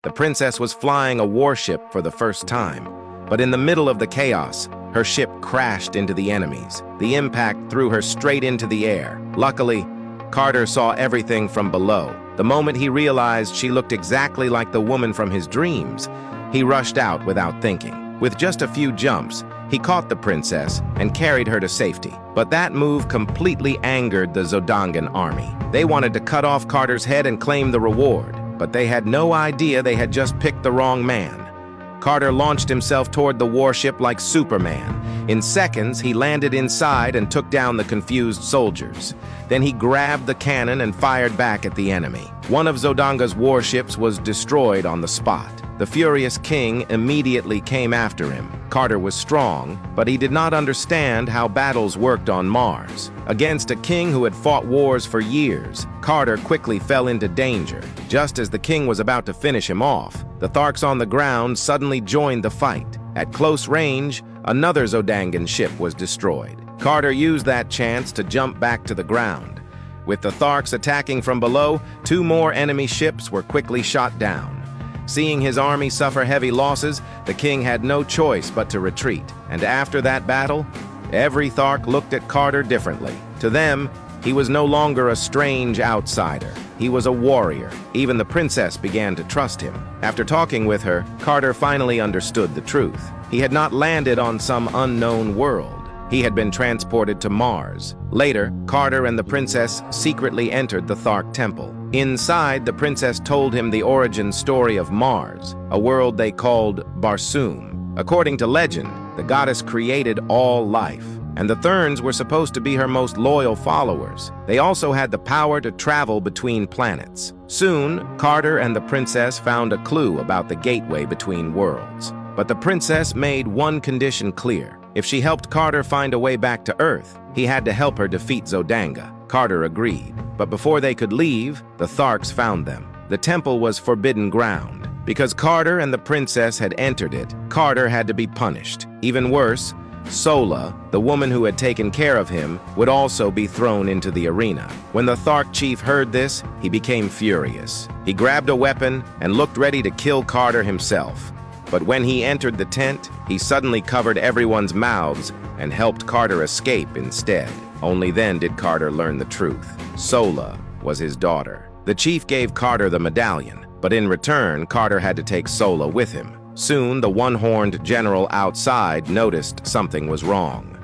The princess was flying a warship for the first time, but in the middle of the chaos, her ship crashed into the enemies. The impact threw her straight into the air. Luckily, Carter saw everything from below. The moment he realized she looked exactly like the woman from his dreams, he rushed out without thinking. With just a few jumps, he caught the princess and carried her to safety. But that move completely angered the Zodangan army. They wanted to cut off Carter's head and claim the reward, but they had no idea they had just picked the wrong man. Carter launched himself toward the warship like Superman. In seconds, he landed inside and took down the confused soldiers. Then he grabbed the cannon and fired back at the enemy. One of Zodanga's warships was destroyed on the spot. The furious king immediately came after him. Carter was strong, but he did not understand how battles worked on Mars. Against a king who had fought wars for years, Carter quickly fell into danger. Just as the king was about to finish him off, the Tharks on the ground suddenly joined the fight. At close range, another Zodangan ship was destroyed. Carter used that chance to jump back to the ground. With the Tharks attacking from below, 2 more enemy ships were quickly shot down. Seeing his army suffer heavy losses, the king had no choice but to retreat. And after that battle, every Thark looked at Carter differently. To them, he was no longer a strange outsider. He was a warrior. Even the princess began to trust him. After talking with her, Carter finally understood the truth. He had not landed on some unknown world. He had been transported to Mars. Later, Carter and the princess secretly entered the Thark temple. Inside, the princess told him the origin story of Mars, a world they called Barsoom. According to legend, the goddess created all life, and the Therns were supposed to be her most loyal followers. They also had the power to travel between planets. Soon, Carter and the princess found a clue about the gateway between worlds. But the princess made one condition clear. If she helped Carter find a way back to Earth, he had to help her defeat Zodanga. Carter agreed, but before they could leave, the Tharks found them. The temple was forbidden ground. Because Carter and the princess had entered it, Carter had to be punished. Even worse, Sola, the woman who had taken care of him, would also be thrown into the arena. When the Thark chief heard this, he became furious. He grabbed a weapon and looked ready to kill Carter himself. But when he entered the tent, he suddenly covered everyone's mouths and helped Carter escape instead. Only then did Carter learn the truth. Sola was his daughter. The chief gave Carter the medallion, but in return, Carter had to take Sola with him. Soon, the one-horned general outside noticed something was wrong.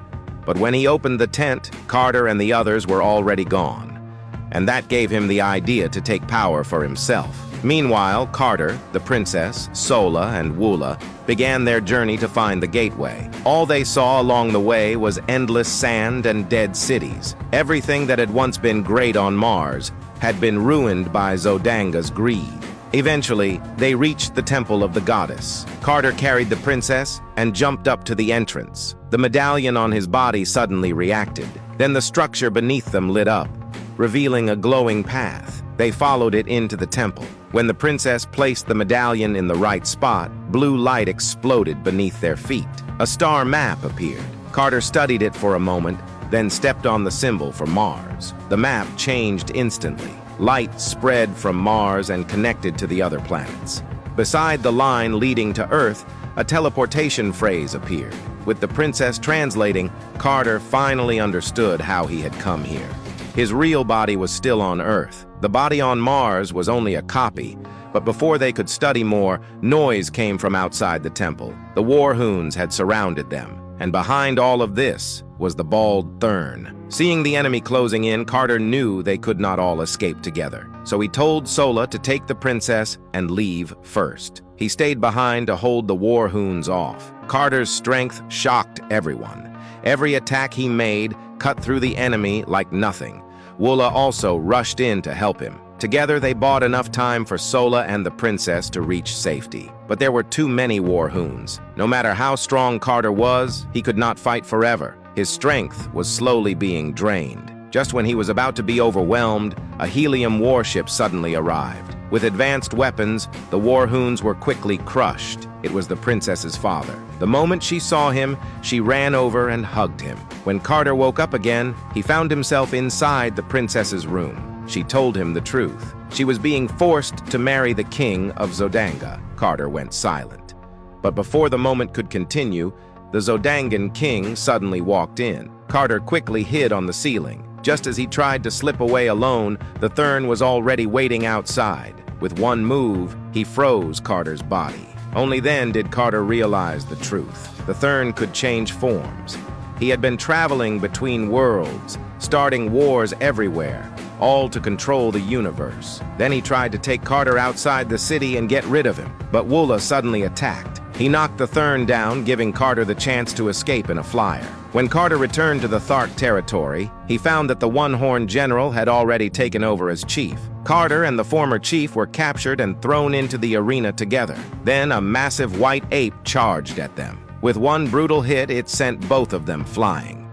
But when he opened the tent, Carter and the others were already gone. And that gave him the idea to take power for himself. Meanwhile, Carter, the princess, Sola, and Woola began their journey to find the gateway. All they saw along the way was endless sand and dead cities. Everything that had once been great on Mars had been ruined by Zodanga's greed. Eventually, they reached the temple of the goddess. Carter carried the princess and jumped up to the entrance. The medallion on his body suddenly reacted. Then the structure beneath them lit up, revealing a glowing path. They followed it into the temple. When the princess placed the medallion in the right spot, blue light exploded beneath their feet. A star map appeared. Carter studied it for a moment, then stepped on the symbol for Mars. The map changed instantly. Light spread from Mars and connected to the other planets. Beside the line leading to Earth, a teleportation phrase appeared. With the princess translating, Carter finally understood how he had come here. His real body was still on Earth. The body on Mars was only a copy, but before they could study more, noise came from outside the temple. The war hoons had surrounded them, and behind all of this was the bald thern. Seeing the enemy closing in, Carter knew they could not all escape together. So he told Sola to take the princess and leave first. He stayed behind to hold the war hoons off. Carter's strength shocked everyone. Every attack he made cut through the enemy like nothing. Woola also rushed in to help him. Together, they bought enough time for Sola and the princess to reach safety. But there were too many war hoons. No matter how strong Carter was, he could not fight forever. His strength was slowly being drained. Just when he was about to be overwhelmed, a helium warship suddenly arrived. With advanced weapons, the war hoons were quickly crushed. It was the princess's father. The moment she saw him, she ran over and hugged him. When Carter woke up again, he found himself inside the princess's room. She told him the truth. She was being forced to marry the king of Zodanga. Carter went silent. But before the moment could continue, the Zodangan king suddenly walked in. Carter quickly hid on the ceiling. Just as he tried to slip away alone, the thern was already waiting outside. With one move, he froze Carter's body. Only then did Carter realize the truth. The thern could change forms. He had been traveling between worlds, starting wars everywhere, all to control the universe. Then he tried to take Carter outside the city and get rid of him, but Woola suddenly attacked. He knocked the thern down, giving Carter the chance to escape in a flyer. When Carter returned to the Thark territory, he found that the One-Horned General had already taken over as chief. Carter and the former chief were captured and thrown into the arena together. Then a massive white ape charged at them. With one brutal hit, it sent both of them flying.